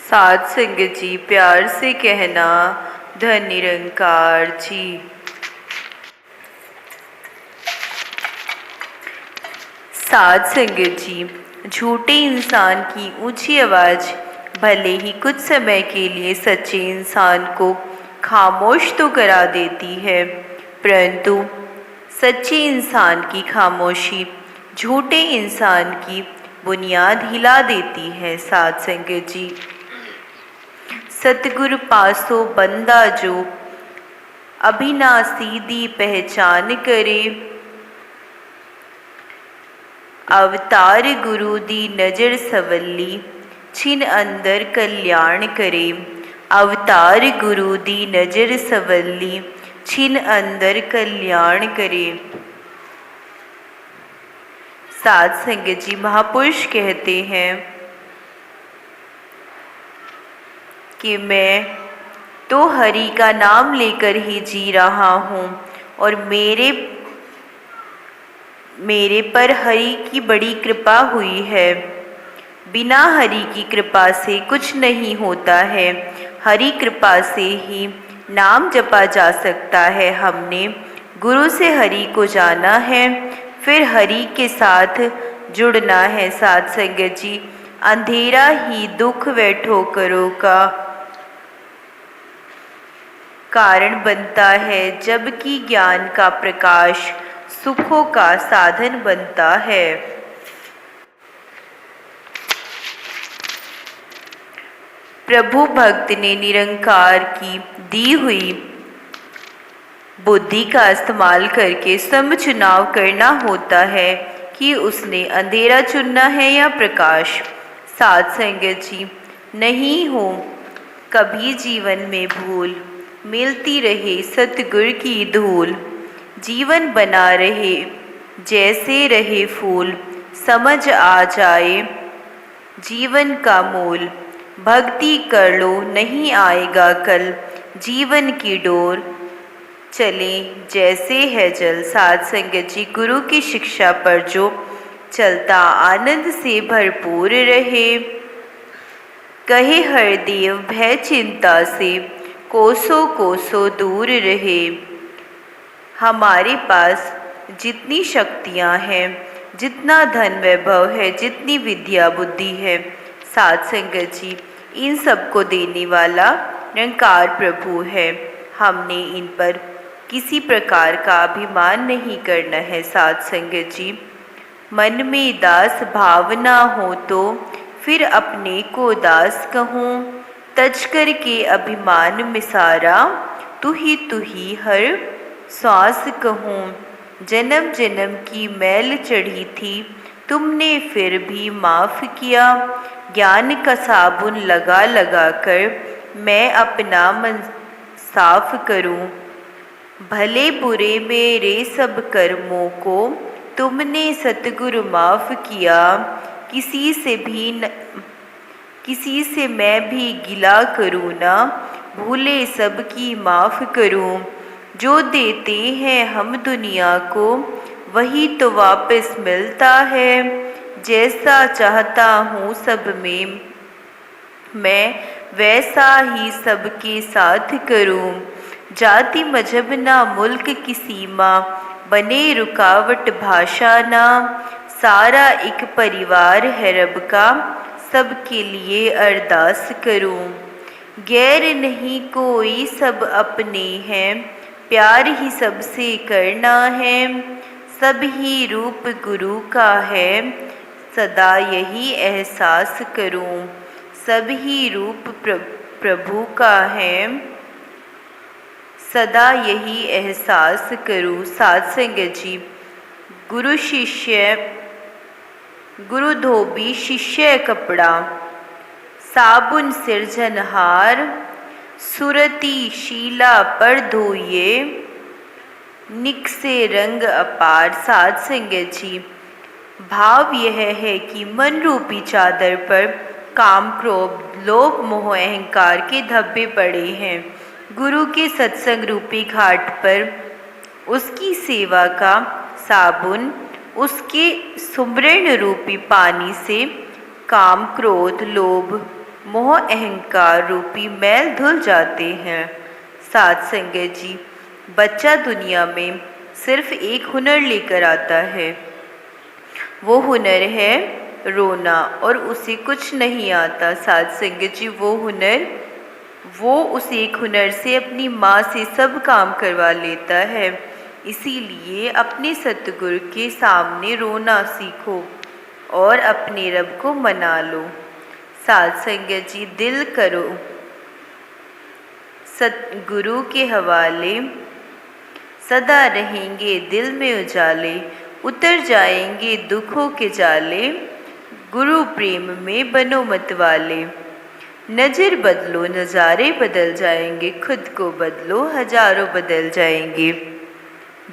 साध संगत जी प्यार से कहना, धन निरंकार जी। साध संगत जी, झूठे इंसान की ऊंची आवाज़ भले ही कुछ समय के लिए सच्चे इंसान को खामोश तो करा देती है, परंतु सच्चे इंसान की खामोशी झूठे इंसान की बुनियाद हिला देती है। साध संगत जी, सतगुरु पासो बंदा जो अविनाशी दी पहचान करे, अवतार गुरु दी नजर सवली छिन अंदर कल्याण करे। अवतार गुरु दी नजर सवली छिन अंदर कल्याण करे। साध संगत जी, महापुरुष कहते हैं कि मैं तो हरि का नाम लेकर ही जी रहा हूँ और मेरे पर हरि की बड़ी कृपा हुई है। बिना हरि की कृपा से कुछ नहीं होता है, हरि कृपा से ही नाम जपा जा सकता है। हमने गुरु से हरि को जाना है, फिर हरि के साथ जुड़ना है। साध संगत जी, अंधेरा ही दुख व ठोकरों का कारण बनता है, जबकि ज्ञान का प्रकाश सुखों का साधन बनता है। प्रभु भक्त ने निरंकार की दी हुई बुद्धि का इस्तेमाल करके समय चुनाव करना होता है कि उसने अंधेरा चुनना है या प्रकाश। साध संगत जी, नहीं हो कभी जीवन में भूल, मिलती रहे सतगुर की धूल। जीवन बना रहे जैसे रहे फूल, समझ आ जाए जीवन का मूल। भक्ति कर लो नहीं आएगा कल, जीवन की डोर चले जैसे है जल। साध संगत जी, गुरु की शिक्षा पर जो चलता आनंद से भरपूर रहे, कहे हर देव भय चिंता से कोसों कोसों दूर रहे। हमारे पास जितनी शक्तियाँ हैं, जितना धन वैभव है, जितनी विद्या बुद्धि है, साध संगत जी, इन सबको देने वाला निरंकार प्रभु है। हमने इन पर किसी प्रकार का अभिमान नहीं करना है। साध संगत जी, मन में दास भावना हो तो फिर अपने को दास कहूँ। तज कर के अभिमान मिसारा, तू ही हर श्वास कहूँ। जन्म जन्म की मैल चढ़ी थी, तुमने फिर भी माफ़ किया। ज्ञान का साबुन लगा लगा कर मैं अपना मन साफ करूं। भले बुरे मेरे सब कर्मों को तुमने सतगुरु माफ़ किया। किसी से मैं भी गिला करूँ ना, भूले सबकी माफ़ करूँ। जो देते हैं हम दुनिया को, वही तो वापस मिलता है। जैसा चाहता हूँ सब में मैं, वैसा ही सबके साथ करूँ। जाति मजहब ना मुल्क की सीमा, बने रुकावट भाषा ना। सारा एक परिवार है रब का, सबके लिए अरदास करूँ। गैर नहीं कोई सब अपने हैं, प्यार ही सबसे करना है। सब ही रूप गुरु का है, सदा यही एहसास करूं। सब ही रूप प्रभु का है, सदा यही एहसास करूं। साध संगत जी, गुरु धोबी शिष्य कपड़ा, साबुन सिरजनहार। सुरती शीला पर धोइए, निकसे रंग अपार। साध संगत जी, भाव यह है कि मन रूपी चादर पर काम क्रोध लोभ मोह अहंकार के धब्बे पड़े हैं। गुरु के सत्संग रूपी घाट पर उसकी सेवा का साबुन, उसके सुमरण रूपी पानी से काम क्रोध लोभ मोह अहंकार रूपी मैल धुल जाते हैं। साध संगत जी, बच्चा दुनिया में सिर्फ एक हुनर लेकर आता है। वो हुनर है रोना, और उसे कुछ नहीं आता। साध संगत जी, वो उस एक हुनर से अपनी माँ से सब काम करवा लेता है। इसीलिए अपने सतगुरु के सामने रोना सीखो और अपने रब को मना लो। साध संगत जी, दिल करो सतगुरु के हवाले, सदा रहेंगे दिल में उजाले, उतर जाएंगे दुखों के जाले, गुरु प्रेम में बनो मतवाले। नजर बदलो नज़ारे बदल जाएंगे, खुद को बदलो हजारों बदल जाएंगे।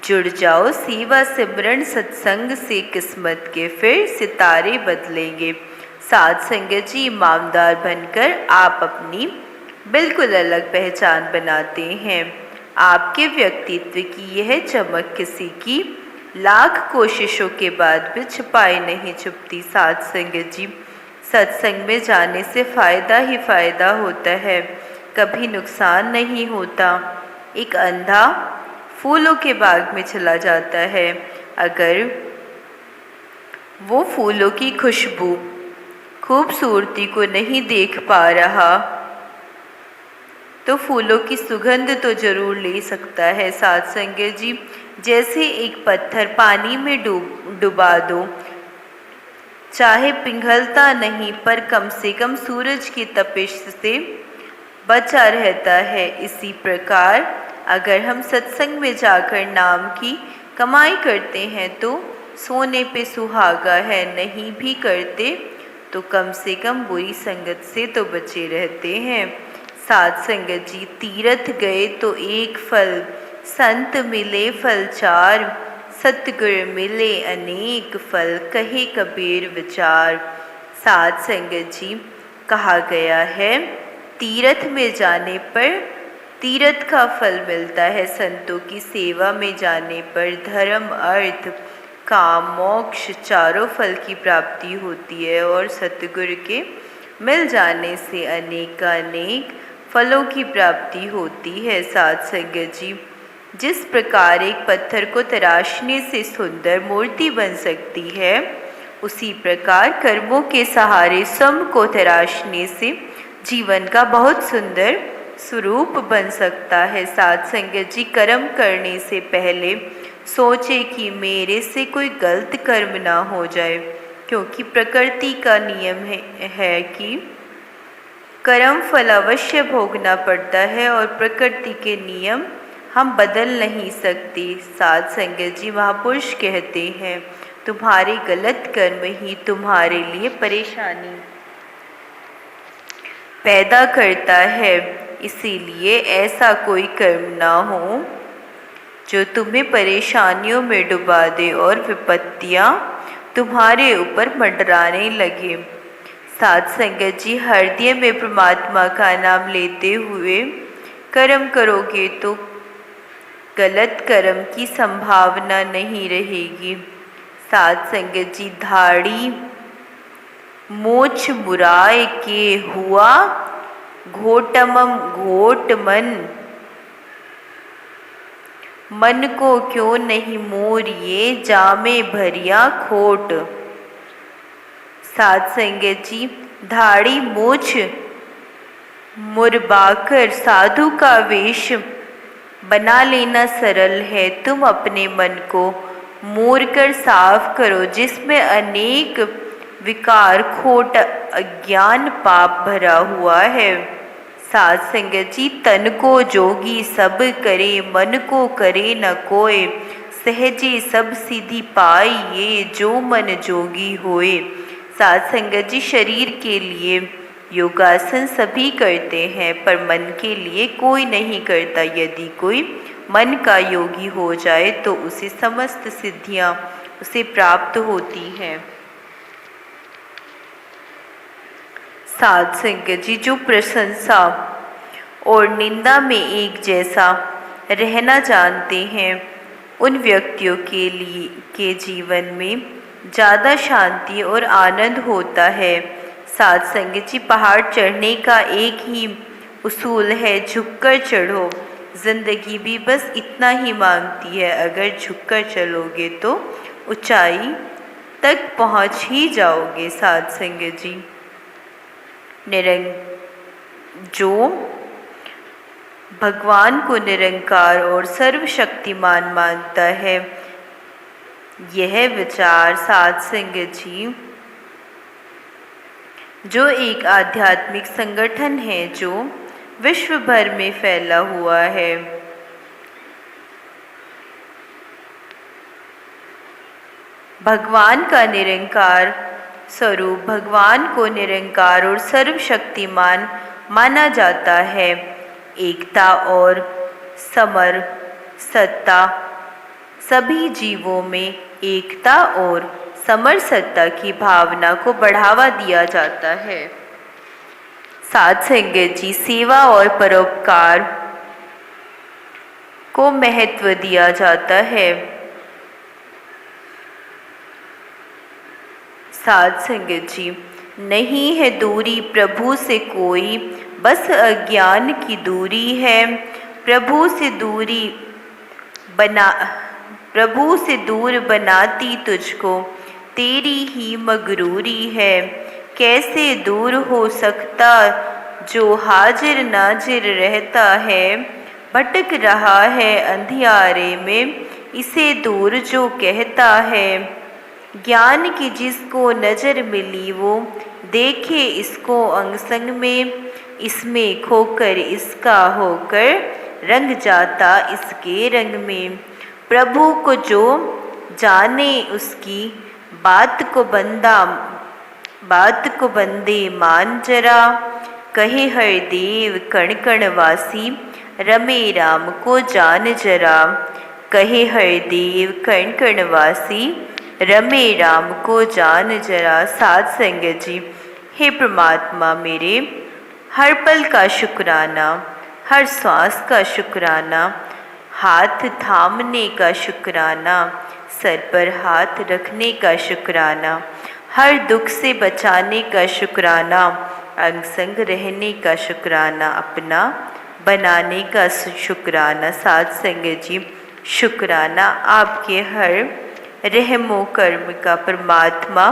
जुड़ जाओ सेवा सिमरन सत्संग से, किस्मत के फिर सितारे बदलेंगे। साध संगत जी, ईमानदार बनकर आप अपनी बिल्कुल अलग पहचान बनाते हैं। आपके व्यक्तित्व की यह चमक किसी की लाख कोशिशों के बाद भी छुपाई नहीं छुपती। साध संगत जी, सत्संग में जाने से फ़ायदा ही फ़ायदा होता है, कभी नुकसान नहीं होता। एक अंधा फूलों के बाग में चला जाता है, अगर वो फूलों की खुशबू खूबसूरती को नहीं देख पा रहा तो फूलों की सुगंध तो जरूर ले सकता है। साध संगत जी, जैसे एक पत्थर पानी में डुबा दो, चाहे पिघलता नहीं पर कम से कम सूरज की तपिश से बचा रहता है। इसी प्रकार अगर हम सत्संग में जाकर नाम की कमाई करते हैं तो सोने पे सुहागा है, नहीं भी करते तो कम से कम बुरी संगत से तो बचे रहते हैं। साध संगत जी, तीरथ गए तो एक फल, संत मिले फल चार, सतगुर मिले अनेक फल, कहे कबीर विचार। साध संगत जी, कहा गया है तीरथ में जाने पर तीरथ का फल मिलता है, संतों की सेवा में जाने पर धर्म अर्थ काम मोक्ष चारों फल की प्राप्ति होती है, और सतगुरु के मिल जाने से अनेकानेक फलों की प्राप्ति होती है। साध संगत जी, जिस प्रकार एक पत्थर को तराशने से सुंदर मूर्ति बन सकती है, उसी प्रकार कर्मों के सहारे स्वयं को तराशने से जीवन का बहुत सुंदर स्वरूप बन सकता है। साध संगत जी, कर्म करने से पहले सोचे कि मेरे से कोई गलत कर्म ना हो जाए, क्योंकि प्रकृति का नियम है कि कर्म फल अवश्य भोगना पड़ता है और प्रकृति के नियम हम बदल नहीं सकते। साध संगत जी, महापुरुष कहते हैं तुम्हारे गलत कर्म ही तुम्हारे लिए परेशानी पैदा करता है, इसीलिए ऐसा कोई कर्म ना हो जो तुम्हें परेशानियों में डुबा दे और विपत्तियां तुम्हारे ऊपर मंडराने लगे। साध संगत जी, हृदय में परमात्मा का नाम लेते हुए कर्म करोगे तो गलत कर्म की संभावना नहीं रहेगी। साध संगत जी, धाड़ी मोछ मुराय के हुआ घोटमम घोट मन को क्यों नहीं मोर ये जामे भरिया खोट। साध संगत जी, धाड़ी मोछ मुरबाकर साधु का वेश बना लेना सरल है, तुम अपने मन को मोर कर साफ करो जिसमें अनेक विकार खोट अज्ञान पाप भरा हुआ है। साध संगत जी, तन को जोगी सब करे, मन को करे न कोय, सहजे सब सिद्धि पाई ये जो मन जोगी होए। साध संगत जी, शरीर के लिए योगासन सभी करते हैं पर मन के लिए कोई नहीं करता। यदि कोई मन का योगी हो जाए तो उसे समस्त सिद्धियां उसे प्राप्त होती हैं। साध संगत जी, जो प्रशंसा और निंदा में एक जैसा रहना जानते हैं उन व्यक्तियों के जीवन में ज़्यादा शांति और आनंद होता है। साध संगत जी, पहाड़ चढ़ने का एक ही उसूल है, झुककर चढ़ो। जिंदगी भी बस इतना ही मांगती है, अगर झुककर चलोगे तो ऊंचाई तक पहुंच ही जाओगे। साध संगत जी, जो भगवान को निरंकार और सर्वशक्तिमान मानता है, यह विचार साध संगत जी, जो एक आध्यात्मिक संगठन है जो विश्व भर में फैला हुआ है, भगवान का निरंकार स्वरूप, भगवान को निरंकार और सर्वशक्तिमान माना जाता है। एकता और समरसता, सभी जीवों में एकता और समरसता की भावना को बढ़ावा दिया जाता है। साध संगत जी, सेवा और परोपकार को महत्व दिया जाता है। साध संगत जी, नहीं है दूरी प्रभु से कोई, बस अज्ञान की दूरी है। प्रभु से दूर बनाती तुझको तेरी ही मगरूरी है। कैसे दूर हो सकता जो हाजिर नाजिर रहता है, भटक रहा है अंधियारे में, इसे दूर जो कहता है। ज्ञान की जिसको नजर मिली वो देखे इसको अंग संग में, इसमें खोकर इसका होकर रंग जाता इसके रंग में। प्रभु को जो जाने उसकी बात को बंदे मान जरा, कहे हर देव कण कण वासी, रमे राम को जान जरा। कहे हर देव कण कण वासी, रमे राम को जान जरा। साध संगत जी, हे परमात्मा मेरे, हर पल का शुक्राना, हर श्वास का शुक्राना, हाथ थामने का शुक्राना, सर पर हाथ रखने का शुक्राना, हर दुख से बचाने का शुक्राना, अंग संग रहने का शुक्राना, अपना बनाने का शुक्राना। साध संगत जी, शुक्राना आपके हर रहमो कर्म का। परमात्मा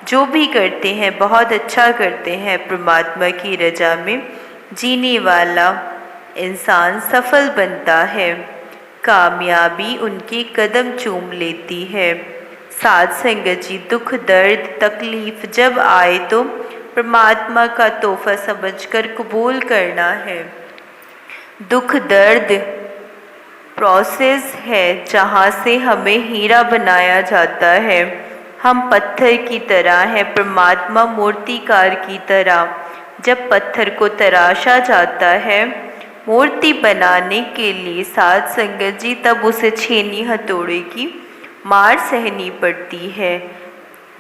जो भी करते हैं बहुत अच्छा करते हैं। परमात्मा की रजा में जीने वाला इंसान सफल बनता है, कामयाबी उनके कदम चूम लेती है। साध संगत जी, दुख दर्द तकलीफ जब आए तो परमात्मा का तोहफा समझकर कबूल करना है। दुख दर्द प्रोसेस है जहाँ से हमें हीरा बनाया जाता है। हम पत्थर की तरह हैं, परमात्मा मूर्तिकार की तरह। जब पत्थर को तराशा जाता है मूर्ति बनाने के लिए, साध संगत जी, तब उसे छेनी हथौड़े की मार सहनी पड़ती है।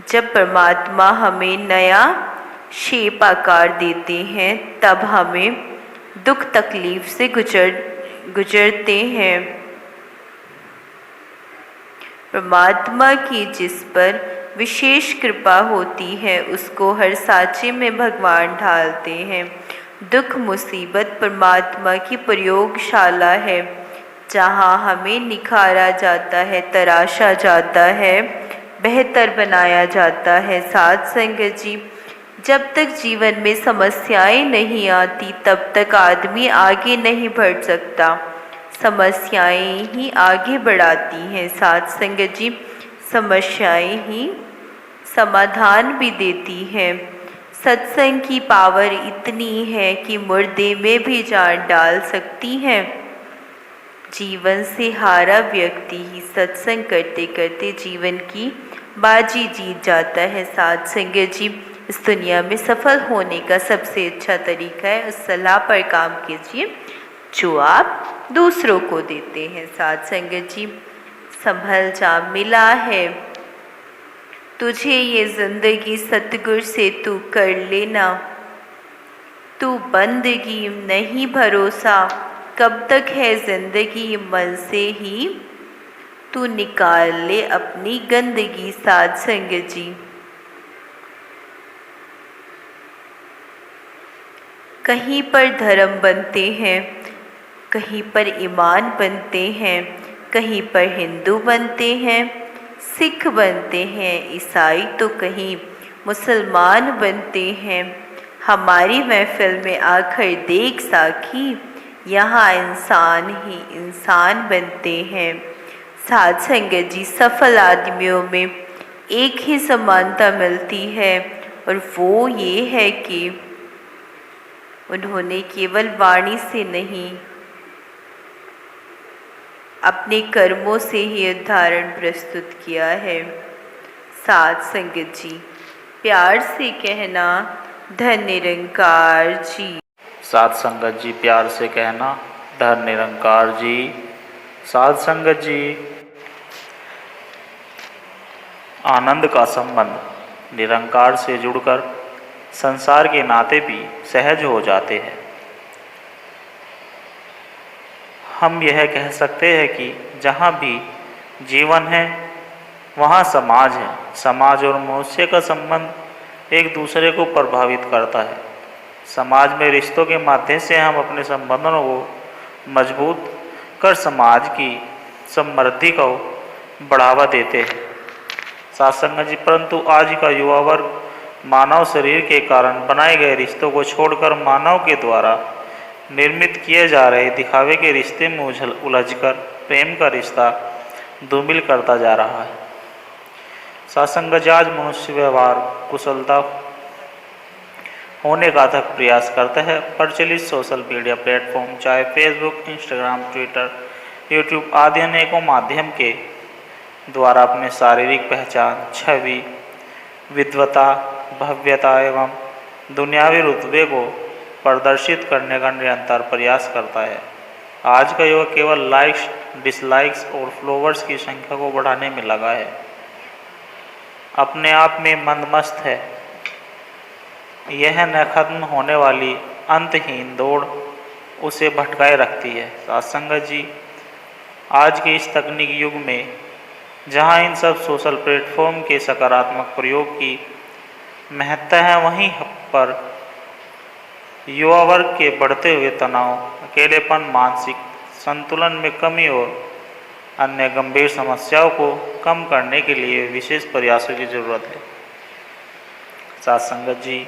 जब परमात्मा हमें नया शेप आकार देते हैं तब हमें दुख तकलीफ से गुजरते हैं। परमात्मा की जिस पर विशेष कृपा होती है उसको हर सांचे में भगवान ढालते हैं। दुख मुसीबत परमात्मा की प्रयोगशाला है जहाँ हमें निखारा जाता है, तराशा जाता है, बेहतर बनाया जाता है। साध संगत जी, जब तक जीवन में समस्याएं नहीं आती तब तक आदमी आगे नहीं बढ़ सकता। समस्याएं ही आगे बढ़ाती हैं। साध संगत जी, समस्याएं ही समाधान भी देती हैं। सत्संग की पावर इतनी है कि मुर्दे में भी जान डाल सकती है। जीवन से हारा व्यक्ति ही सत्संग करते करते जीवन की बाजी जीत जाता है। साध संगत जी, इस दुनिया में सफल होने का सबसे अच्छा तरीका है उस सलाह पर काम कीजिए जो आप दूसरों को देते हैं। साध संगत जी, संभल जा, मिला है तुझे ये जिंदगी, सतगुर से तू कर लेना। तू बंदगी नहीं भरोसा, कब तक है जिंदगी, मन से ही तू निकाल ले अपनी गंदगी। साध संगत जी, कहीं पर धर्म बनते हैं, कहीं पर ईमान बनते हैं, कहीं पर हिंदू बनते हैं, सिख बनते हैं, ईसाई तो कहीं मुसलमान बनते हैं। हमारी महफिल में आकर देख साखी, यहाँ इंसान ही इंसान बनते हैं। साध संगत जी, सफल आदमियों में एक ही समानता मिलती है और वो ये है कि उन्होंने केवल वाणी से नहीं, अपने कर्मों से ही उदाहरण प्रस्तुत किया है। साध संगत जी, प्यार से कहना धन निरंकार जी। साध संगत जी, प्यार से कहना धन निरंकार जी। साध संगत जी, आनंद का संबंध निरंकार से जुड़कर संसार के नाते भी सहज हो जाते हैं। हम यह कह सकते हैं कि जहाँ भी जीवन है वहाँ समाज है। समाज और मनुष्य का संबंध एक दूसरे को प्रभावित करता है। समाज में रिश्तों के माध्यम से हम अपने संबंधों को मजबूत कर समाज की समृद्धि को बढ़ावा देते हैं। साध संगत जी, परंतु आज का युवा वर्ग मानव शरीर के कारण बनाए गए रिश्तों को छोड़कर मानव के द्वारा निर्मित किए जा रहे दिखावे के रिश्ते में उलझकर प्रेम का रिश्ता धूमिल करता जा रहा है। साध संगत जी, आज मनुष्य व्यवहार कुशलता होने का अथक प्रयास करता है। प्रचलित सोशल मीडिया प्लेटफॉर्म चाहे फेसबुक, इंस्टाग्राम, ट्विटर, यूट्यूब आदि अनेकों माध्यम के द्वारा अपने शारीरिक पहचान, छवि, विद्वता, भव्यता एवं दुनियावी रुतबे को प्रदर्शित करने का निरंतर प्रयास करता है। आज का युवक केवल लाइक्स, डिसलाइक्स और फॉलोअर्स की संख्या को बढ़ाने में लगा है। अपने आप में मंदमस्त है। यह न खत्म होने वाली अंतहीन दौड़ उसे भटकाए रखती है। साध संगत जी, आज के इस तकनीकी युग में जहां इन सब सोशल प्लेटफॉर्म के सकारात्मक प्रयोग की महत्ता है, वहीं पर युवा वर्ग के बढ़ते हुए तनाव, अकेलेपन, मानसिक संतुलन में कमी और अन्य गंभीर समस्याओं को कम करने के लिए विशेष प्रयासों की जरूरत है। साध संगत जी,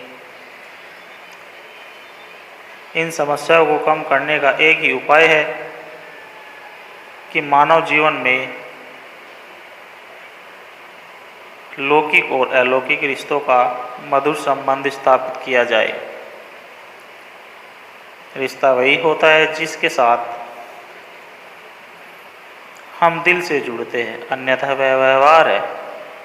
इन समस्याओं को कम करने का एक ही उपाय है कि मानव जीवन में लौकिक और अलौकिक रिश्तों का मधुर संबंध स्थापित किया जाए। रिश्ता वही होता है जिसके साथ हम दिल से जुड़ते हैं, अन्यथा वह व्यवहार है।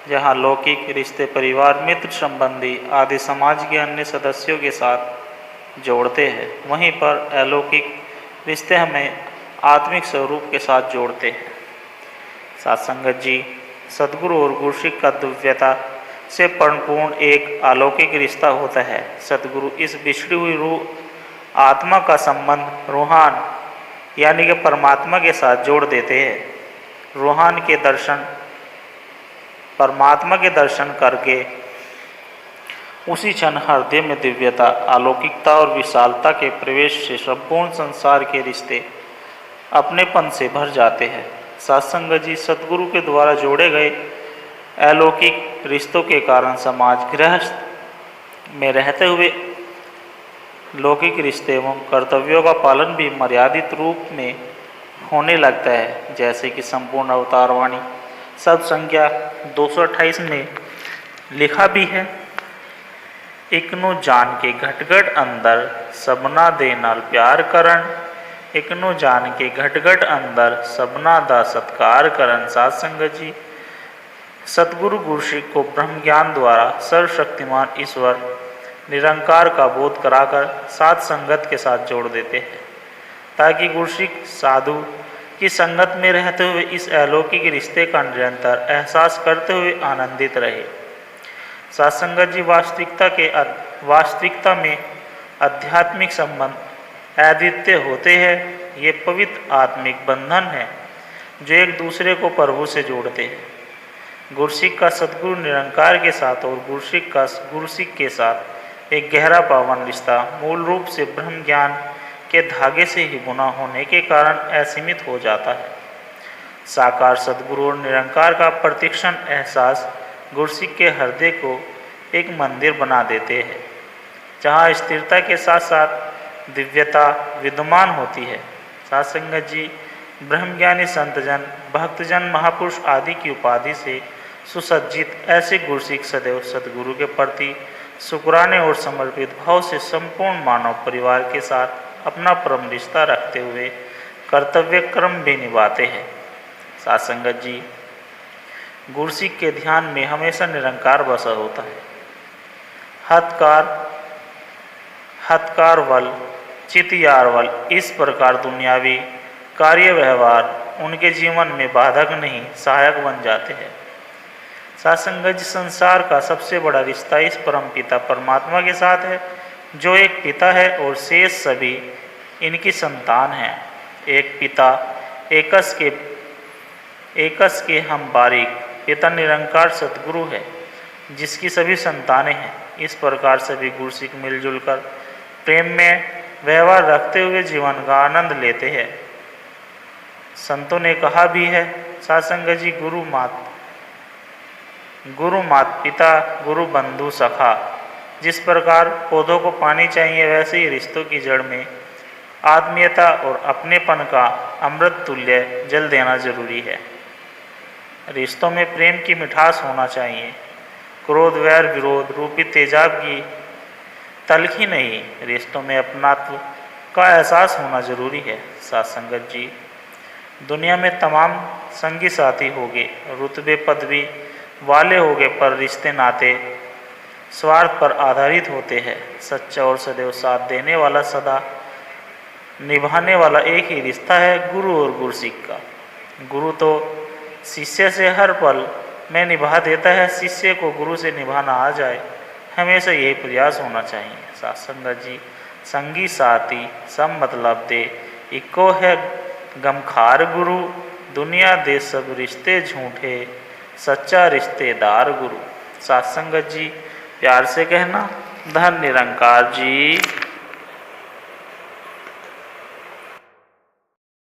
जहाँ लौकिक रिश्ते परिवार, मित्र, संबंधी आदि समाज के अन्य सदस्यों के साथ जोड़ते हैं, वहीं पर अलौकिक रिश्ते हमें आत्मिक स्वरूप के साथ जोड़ते हैं। साध संगत जी, सद्गुरु और गुरुशिष्य का दिव्यता से परिपूर्ण एक अलौकिक रिश्ता होता है। सद्गुरु इस बिछड़ी हुई रूह आत्मा का संबंध रूहान यानी कि परमात्मा के साथ जोड़ देते हैं। रूहान के दर्शन, परमात्मा के दर्शन करके उसी क्षण हृदय में दिव्यता, अलौकिकता और विशालता के प्रवेश से संपूर्ण संसार के रिश्ते अपनेपन से भर जाते हैं। साध संगत जी, सद्गुरु के द्वारा जोड़े गए अलौकिक रिश्तों के कारण समाज गृहस्थ में रहते हुए लौकिक रिश्ते एवं कर्तव्यों का पालन भी मर्यादित रूप में होने लगता है। जैसे कि संपूर्ण अवतार वाणी शब्द संख्या 228 में लिखा भी है, इकनो जान के घट घट अंदर सबना दे नाल प्यार करन, इकनो जान के घट घट अंदर सबना दा सत्कार करन। साध संगत जी, सतगुरु गुरुशिष्य को ब्रह्म ज्ञान द्वारा सर्वशक्तिमान ईश्वर निरंकार का बोध कराकर साध संगत के साथ जोड़ देते हैं, ताकि गुरुशिष्य साधु की संगत में रहते हुए इस अलौकिक रिश्ते का निरंतर एहसास करते हुए आनंदित रहे। साध संगत जी, वास्तविकता में आध्यात्मिक संबंध अद्वितीय होते हैं। ये पवित्र आत्मिक बंधन है जो एक दूसरे को प्रभु से जोड़ते हैं। गुरुशिष्य का सद्गुरु निरंकार के साथ और गुरुशिष्य का गुरुशिष्य के साथ एक गहरा पावन रिश्ता मूल रूप से ब्रह्म ज्ञान के धागे से ही बुना होने के कारण असीमित हो जाता है। साकार सद्गुरु और निरंकार का प्रतिक्षण एहसास गुरसिक के हृदय को एक मंदिर बना देते हैं, जहाँ स्थिरता के साथ साथ दिव्यता विद्यमान होती है। साध संगत जी, ब्रह्मज्ञानी संतजन, भक्तजन, महापुरुष आदि की उपाधि से सुसज्जित ऐसे गुरसिक सदैव सद्गुरु के प्रति शुक्राने और समर्पित भाव से संपूर्ण मानव परिवार के साथ अपना परम रिश्ता रखते हुए कर्तव्य कर्म भी निभाते हैं। साध संगत जी, गुरसिक के ध्यान में हमेशा निरंकार बसा होता है। हथकार वल, चितयार वल, इस प्रकार दुनियावी कार्य व्यवहार उनके जीवन में बाधक नहीं सहायक बन जाते हैं। साध संगत जी, संसार का सबसे बड़ा रिश्ता इस परम पिता परमात्मा के साथ है, जो एक पिता है और शेष सभी इनकी संतान हैं। एक पिता एकस के हम बारीक पिता निरंकार सतगुरु है, जिसकी सभी संतानें हैं। इस प्रकार सभी गुरसिक मिलजुल कर प्रेम में व्यवहार रखते हुए जीवन का आनंद लेते हैं। संतों ने कहा भी है, साध संगत जी, गुरु मात पिता, गुरु बंधु सखा। जिस प्रकार पौधों को पानी चाहिए, वैसे ही रिश्तों की जड़ में आत्मीयता और अपनेपन का अमृत तुल्य जल देना जरूरी है। रिश्तों में प्रेम की मिठास होना चाहिए। क्रोध, वैर, विरोध रूपी तेजाब की तलखी नहीं, रिश्तों में अपनात्व का एहसास होना जरूरी है। साध संगत जी, दुनिया में तमाम संगी साथी होंगे, रुतबे पदवी वाले होंगे, पर रिश्ते नाते स्वार्थ पर आधारित होते हैं। सच्चा और सदैव साथ देने वाला, सदा निभाने वाला एक ही रिश्ता है गुरु और गुरसिक का। गुरु तो शिष्य से हर पल में निभा देता है, शिष्य को गुरु से निभाना आ जाए, हमेशा यही प्रयास होना चाहिए। साध संगत जी, संगी साथी सब मतलब दे, इको है गमखार गुरु, दुनिया दे सब रिश्ते झूठे, सच्चा रिश्तेदार गुरु। साध संगत जी, प्यार से कहना, धन निरंकार जी।